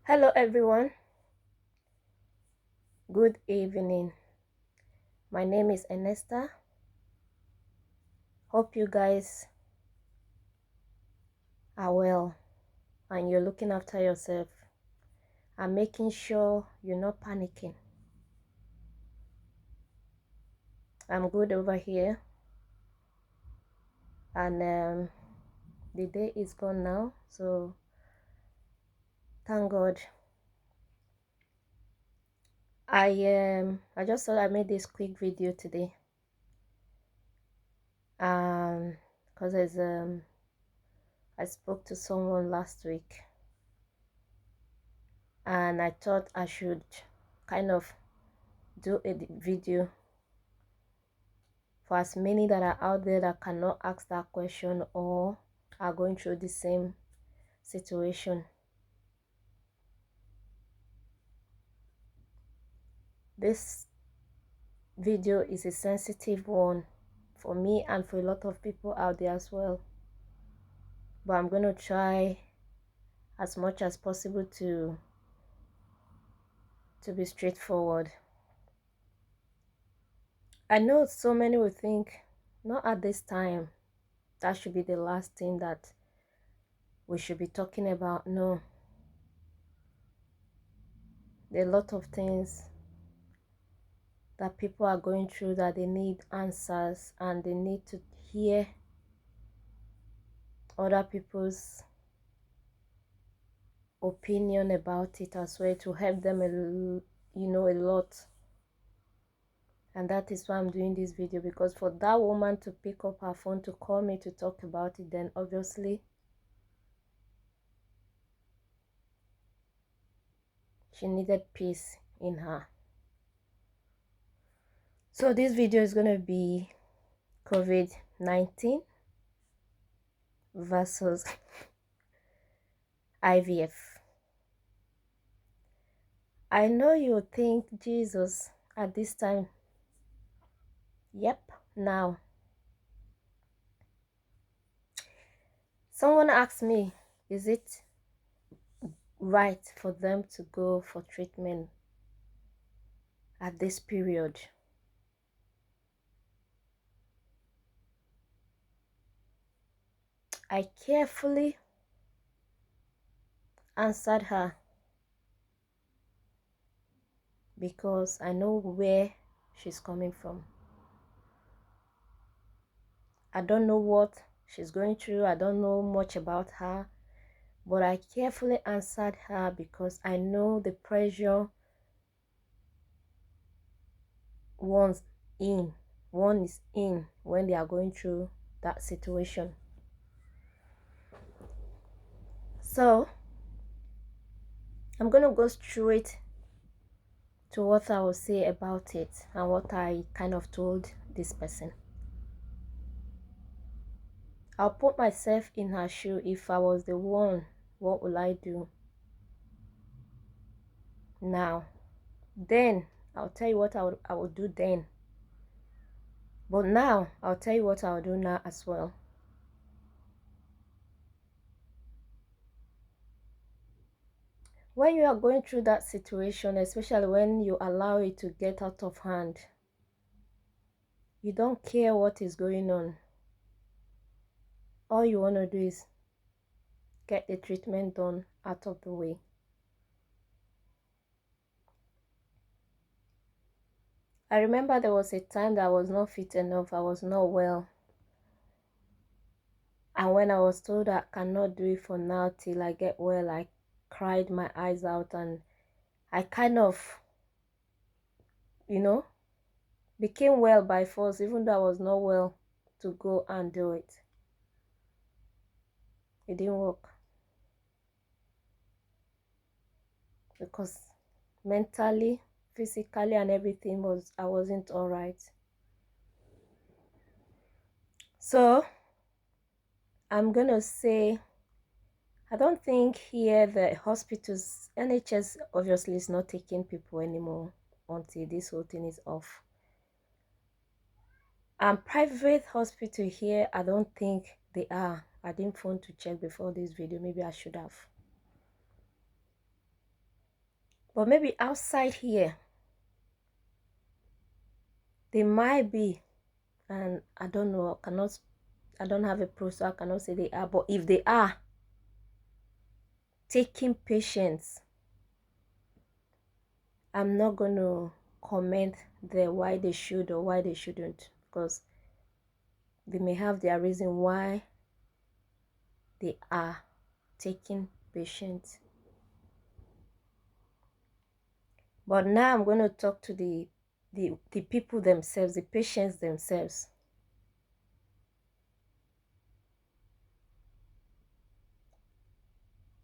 Hello everyone, good evening. My name is Ernesta. Hope you guys are well and you're looking after yourself and making sure you're not panicking. I'm good over here and the day is gone now, so thank God. I just thought I made this quick video today because I spoke to someone last week and I thought I should kind of do a video for as many that are out there that cannot ask that question or are going through the same situation. This video is a sensitive one for me and for a lot of people out there as well, but I'm going to try as much as possible to be straightforward. I know so many will think, not at this time, that should be the last thing that we should be talking about. No, there are a lot of things that people are going through that they need answers and they need to hear other people's opinion about it as well, to help them a lot. And that is why I'm doing this video, because for that woman to pick up her phone to call me to talk about it, then obviously she needed peace in her. So this video is going to be COVID-19 versus IVF. I know you think, Jesus, at this time, yep, now. Someone asked me, is it right for them to go for treatment at this period? I carefully answered her because I know where she's coming from. I don't know what she's going through. I don't know much about her, but I carefully answered her because I know the pressure one is in when they are going through that situation. So I'm going to go straight to what I will say about it and what I kind of told this person. I'll put myself in her shoe. If I was the one, what will I do now? Then I'll tell you what I would do then. But now I'll tell you what I'll do now as well. When you are going through that situation, especially when you allow it to get out of hand, you don't care what is going on. All you want to do is get the treatment done out of the way. I remember there was a time that I was not fit enough, I was not well. And when I was told I cannot do it for now till I get well, I cried my eyes out and I kind of, became well by force, even though I was not well, to go and do it. It didn't work. Because mentally, physically and everything I wasn't all right. So I'm gonna say, I don't think here the hospitals, NHS obviously is not taking people anymore until this whole thing is off. And private hospital here, I don't think they are. I didn't phone to check before this video. Maybe I should have. But maybe outside here, they might be, and I don't know, I don't have a proof, so I cannot say they are. But if they are taking patients, I'm not going to comment there why they should or why they shouldn't, because they may have their reason why they are taking patients. But now I'm going to talk to the people themselves, the patients themselves.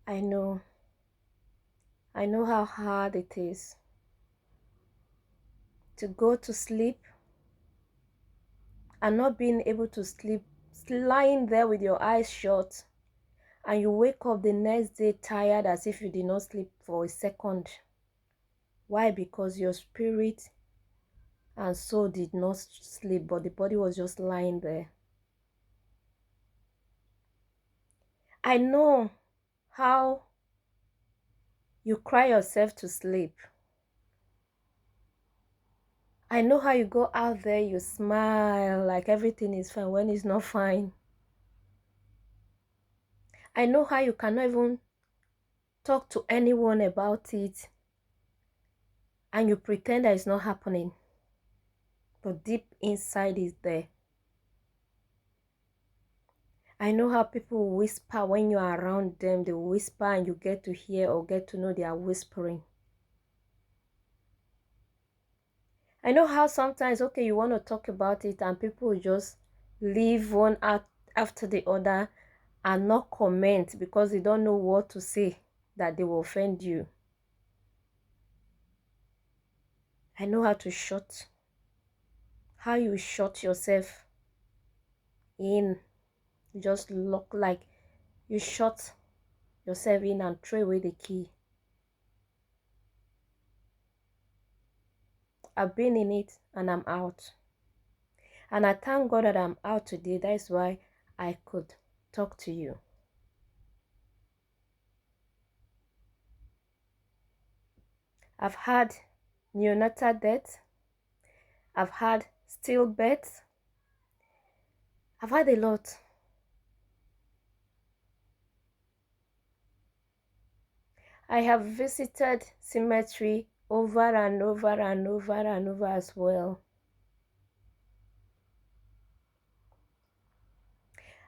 I know how hard it is to go to sleep and not being able to sleep, lying there with your eyes shut, and you wake up the next day tired as if you did not sleep for a second. Why? Because your spirit and soul did not sleep, but the body was just lying there. I know how you cry yourself to sleep. I know how you go out there, you smile like everything is fine when it's not fine. I know how you cannot even talk to anyone about it and you pretend that it's not happening, but deep inside is there. I know how people whisper when you are around them. They whisper and you get to hear or get to know they are whispering. I know how sometimes, okay, you want to talk about it and people just leave one out after the other and not comment because they don't know what to say that they will offend you. I know how to shut, how you shut yourself in, just look like you shut yourself in and throw away the key. I've been in it and I'm out. And I thank God that I'm out today. That's why I could talk to you. I've had neonatal death. I've had stillbirth. I've had a lot. I have visited cemetery over and over and over and over as well.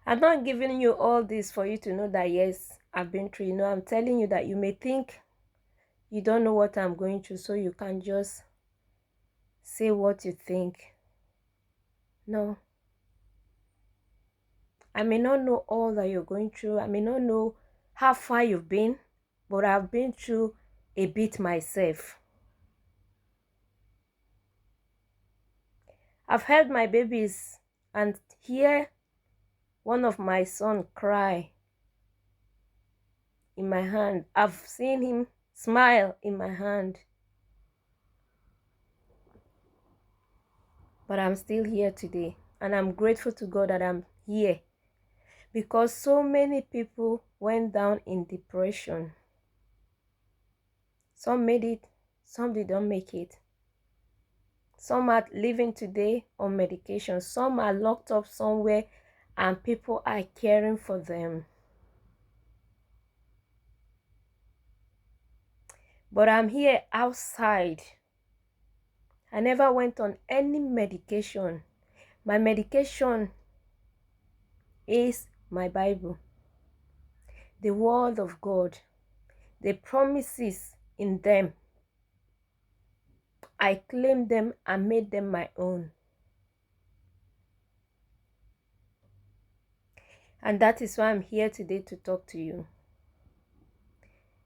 I'm not giving you all this for you to know that yes, I've been through. You know, I'm telling you that you may think you don't know what I'm going through, so you can just say what you think. No. I may not know all that you're going through. I may not know how far you've been, but I've been through a bit myself. I've held my babies and hear one of my son cry in my hand. I've seen him smile in my hand. But I'm still here today. And I'm grateful to God that I'm here. Because so many people went down in depression. Some made it, some didn't make it. Some are living today on medication. Some are locked up somewhere and people are caring for them. But I'm here outside. I never went on any medication. My medication is my Bible, the Word of God, the promises in them. I claimed them and made them my own. And that is why I'm here today to talk to you.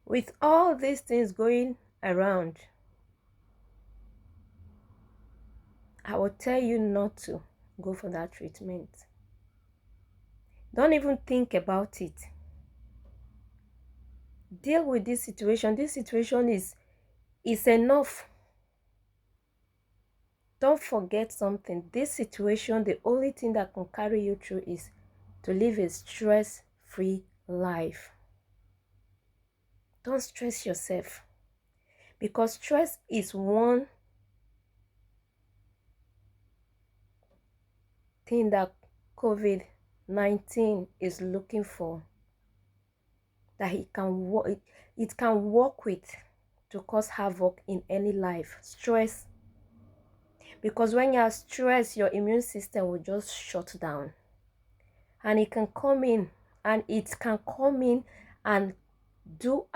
With all these things going around, I will tell you not to go for that treatment. Don't even think about it. Deal with this situation. This situation is enough. Don't forget something. This situation, the only thing that can carry you through is to live a stress-free life. Don't stress yourself. Because stress is one thing that COVID-19 is looking for, that it can work with to cause havoc in any life. Stress. Because when you are stressed, your immune system will just shut down. And it can come in, and do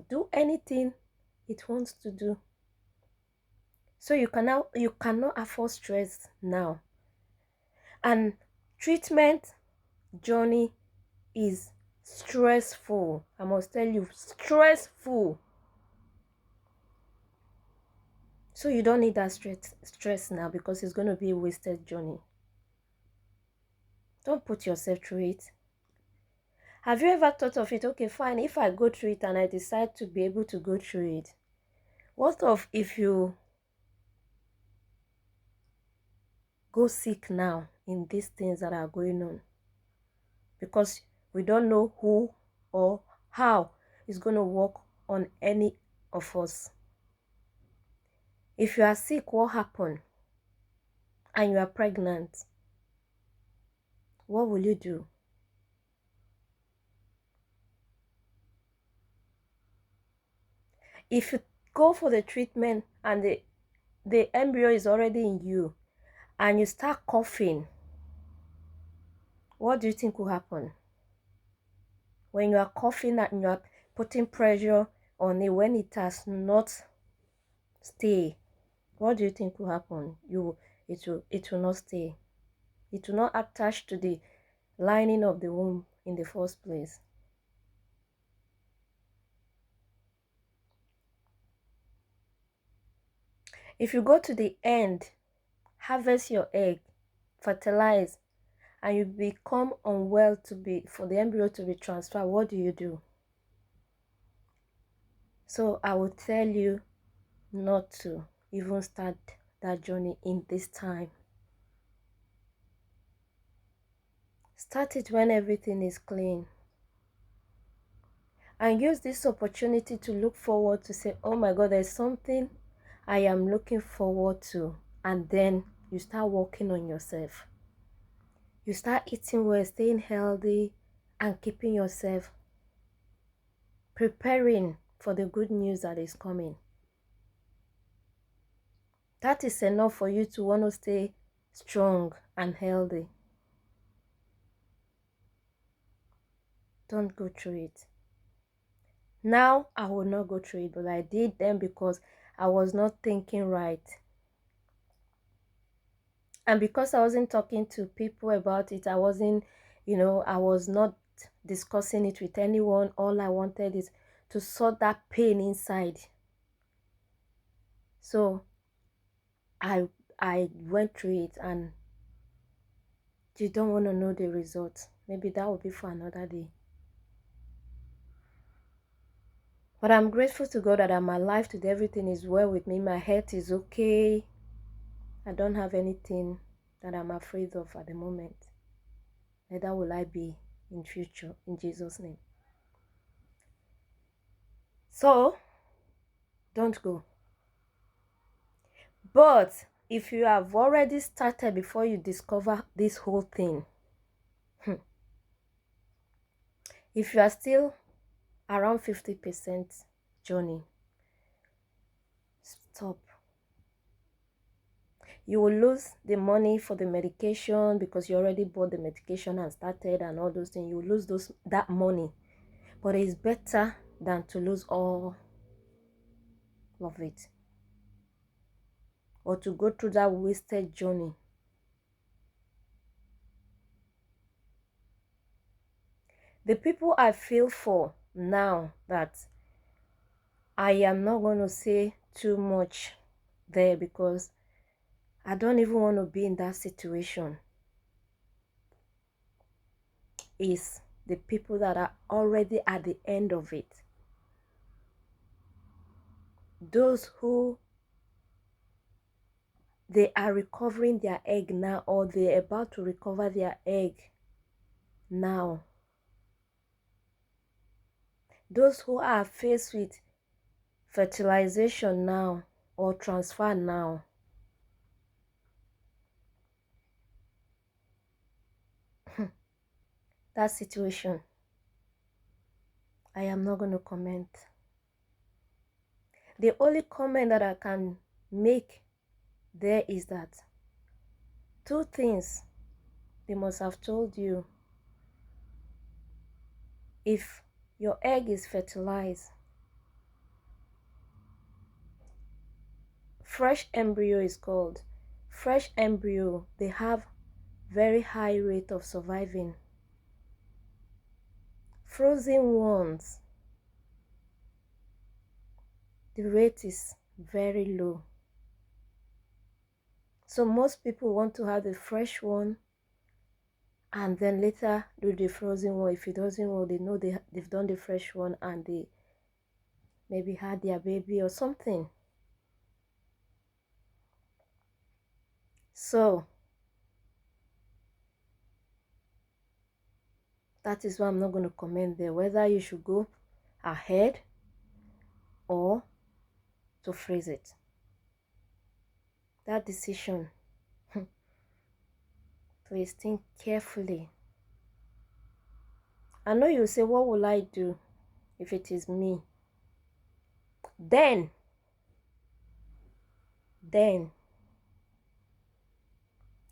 do anything it wants to do. So you cannot afford stress now. And treatment journey is stressful. I must tell you, stressful. So you don't need that stress now, because it's going to be a wasted journey. Don't put yourself through it. Have you ever thought of it? Okay, fine, if I go through it and I decide to be able to go through it, what of if you go sick now in these things that are going on? Because we don't know who or how it's going to work on any of us. If you are sick, what happened? And you are pregnant, what will you do? If you go for the treatment and the embryo is already in you and you start coughing, what do you think will happen? When you are coughing and you are putting pressure on it, when it has not stay, what do you think will happen? It will not stay. It will not attach to the lining of the womb in the first place. If you go to the end, harvest your egg, fertilize, and you become unwell for the embryo to be transferred, what do you do? So I will tell you not to even start that journey in this time. Start it when everything is clean. And use this opportunity to look forward, to say, oh my God, there's something I am looking forward to. And then you start working on yourself. You start eating well, staying healthy, and keeping yourself preparing for the good news that is coming. That is enough for you to want to stay strong and healthy. Don't go through it. Now, I will not go through it, but I did then because I was not thinking right. And because I wasn't talking to people about it, I was not discussing it with anyone. All I wanted is to sort that pain inside. So I went through it, and you don't want to know the result. Maybe that will be for another day. But I'm grateful to God that I'm alive today. Everything is well with me. My health is okay. I don't have anything that I'm afraid of at the moment. Neither will I be in future, in Jesus' name. So, don't go. But if you have already started before you discover this whole thing, if you are still around 50% journey, stop. You will lose the money for the medication because you already bought the medication and started and all those things. You will lose that money. But it's better than to lose all of it, or to go through that wasted journey. The people I feel for now, that I am not going to say too much there because I don't even want to be in that situation, is the people that are already at the end of it. Those who they are recovering their egg now, or they're about to recover their egg now. Those who are faced with fertilization now or transfer now. That situation, I am not going to comment. The only comment that I can make there is that two things they must have told you. If your egg is fertilized, fresh embryo is called. Fresh embryo, they have very high rate of surviving. Frozen ones, the rate is very low. So most people want to have the fresh one and then later do the frozen one. If it doesn't work, they know they've done the fresh one and they maybe had their baby or something. So that is why I'm not going to comment there whether you should go ahead or to freeze it. That decision, please think carefully. I know you say, what will I do if it is me? Then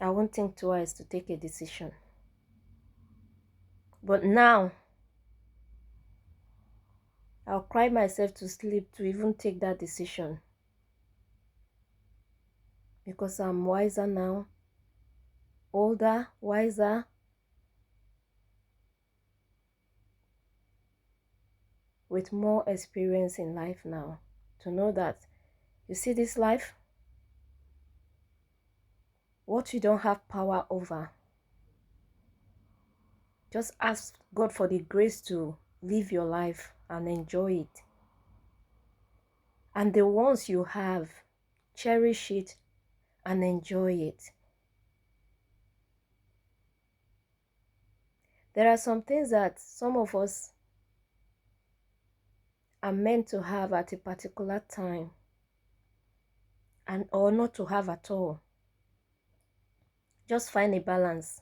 I won't think twice to take a decision. But now, I'll cry myself to sleep to even take that decision. Because I'm wiser now, older, wiser. With more experience in life now. To know that, you see this life, what you don't have power over, just ask God for the grace to live your life and enjoy it. And the ones you have, cherish it and enjoy it. There are some things that some of us are meant to have at a particular time and or not to have at all. Just find a balance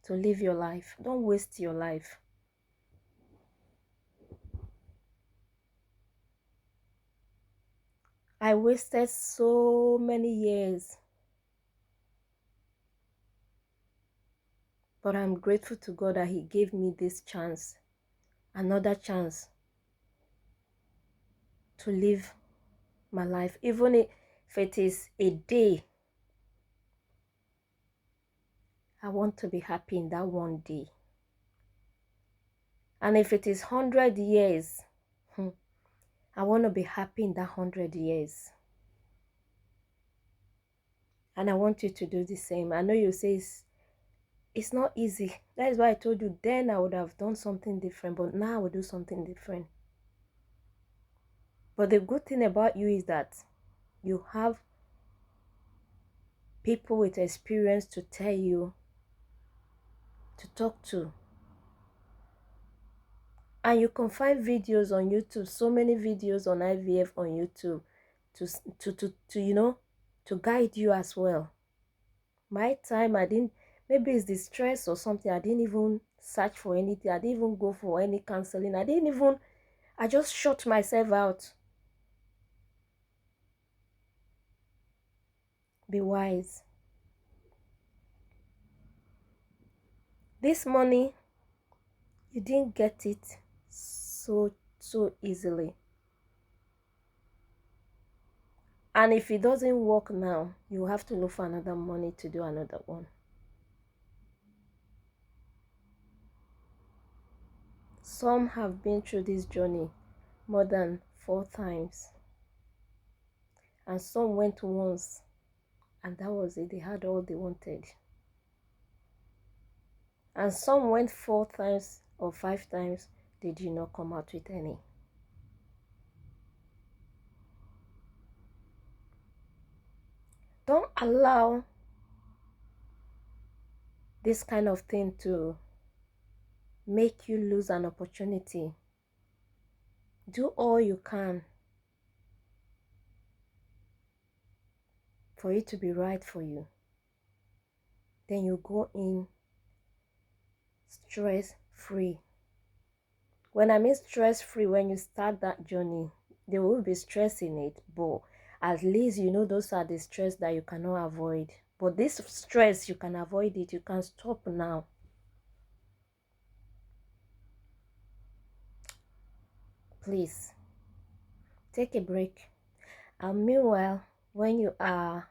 to live your life. Don't waste your life. I wasted so many years. But I'm grateful to God that He gave me this chance, another chance to live my life. Even if it is a day, I want to be happy in that one day. And if it is 100 years, I want to be happy in that 100 years. And I want you to do the same. I know you say it's not easy. That is why I told you then I would have done something different, but now I will do something different. But the good thing about you is that you have people with experience to tell you, to talk to. And you can find videos on YouTube, so many videos on IVF on YouTube to you know, to guide you as well. My time, I didn't, maybe it's the stress or something, I didn't even search for anything. I didn't even go for any counseling. I just shut myself out. Be wise. This money, you didn't get it so easily. And if it doesn't work now, you have to look for another money to do another one. Some have been through this journey more than 4 times. And some went once, and that was it. They had all they wanted. And some went 4 times or 5 times. They did not come out with any. Don't allow this kind of thing to make you lose an opportunity. Do all you can for it to be right for you. Then you go in stress-free. When I mean stress-free, when you start that journey, there will be stress in it, but at least you know those are the stress that you cannot avoid. But this stress, you can avoid it. You can stop now. Please, take a break. And meanwhile, when you are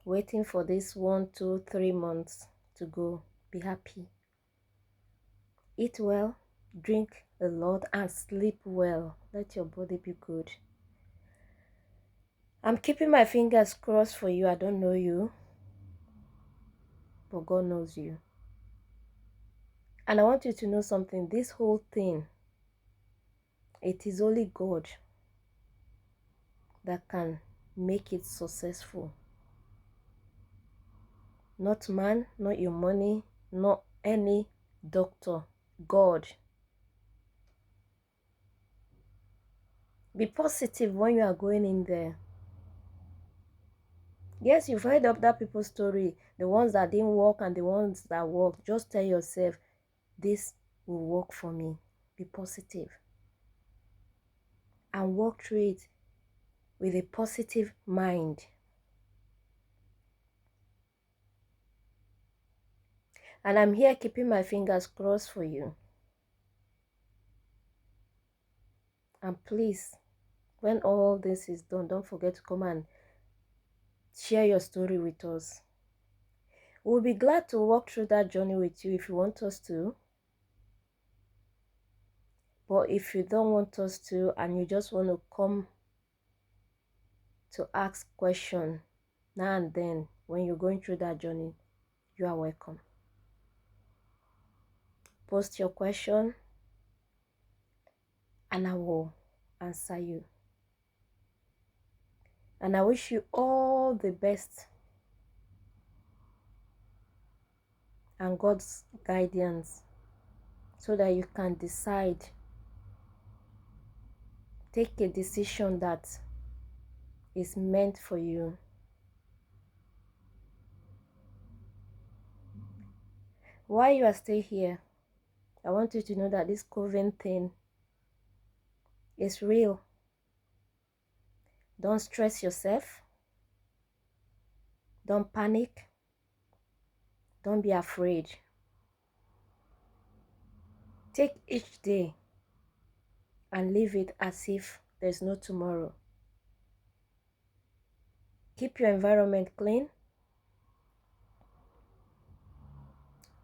waiting for this 1, 2, 3 months to go, be happy. Eat well, drink a lot, and sleep well. Let your body be good. I'm keeping my fingers crossed for you. I don't know you, but God knows you. And I want you to know something. This whole thing, it is only God that can make it successful. Not man, not your money, not any doctor. God. Be positive when you are going in there. Yes, you've heard of that people's story, the ones that didn't work and the ones that worked. Just tell yourself, this will work for me. Be positive. And walk through it with a positive mind. And I'm here keeping my fingers crossed for you. And please, when all this is done, don't forget to come and share your story with us. We'll be glad to walk through that journey with you if you want us to. But if you don't want us to and you just want to come to ask questions now and then when you're going through that journey, you are welcome. Post your question and I will answer you. And I wish you all the best and God's guidance so that you can decide, take a decision that is meant for you. While you are still here, I want you to know that this COVID thing is real. Don't stress yourself. Don't panic. Don't be afraid. Take each day and live it as if there's no tomorrow. Keep your environment clean.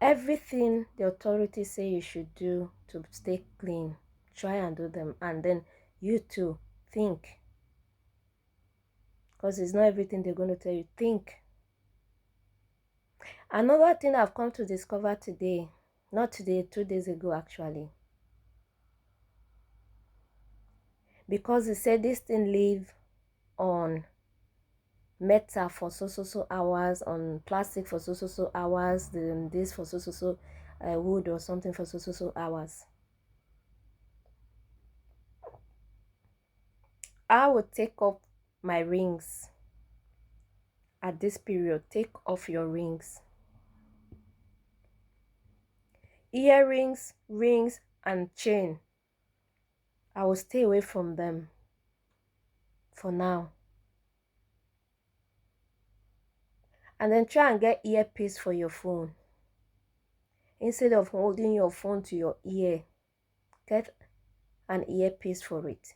Everything the authorities say you should do to stay clean, try and do them. And then you too, think. Because it's not everything they're going to tell you. Think. Another thing I've come to discover today, not today, 2 days ago actually. Because they said this thing live on metal for so hours, on plastic for so hours, this for so wood or something for so hours. I would take off my rings at this period. Take off your rings. Earrings, rings, and chain. I will stay away from them for now. And then try and get earpiece for your phone. Instead of holding your phone to your ear, get an earpiece for it.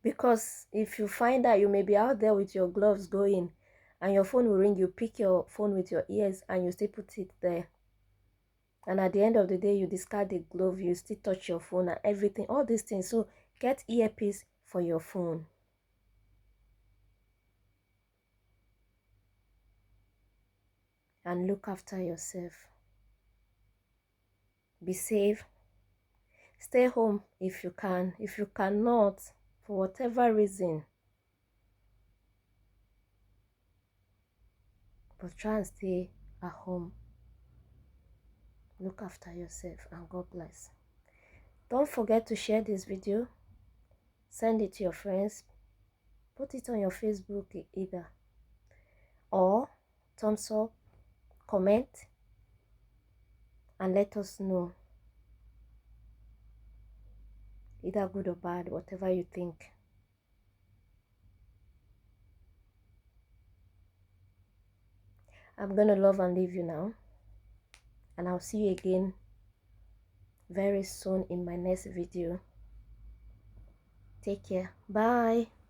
Because if you find that you may be out there with your gloves going and your phone will ring, you pick your phone with your ears and you still put it there. And at the end of the day, you discard the glove, you still touch your phone and everything, all these things. So get earpiece for your phone. And look after yourself. Be safe. Stay home if you can. If you cannot, for whatever reason, but try and stay at home. Look after yourself and God bless. Don't forget to share this video, send it to your friends, put it on your Facebook either, or thumbs up, comment, and let us know, either good or bad, whatever you think. I'm gonna love and leave you now, and I'll see you again very soon in my next video. Take care. Bye.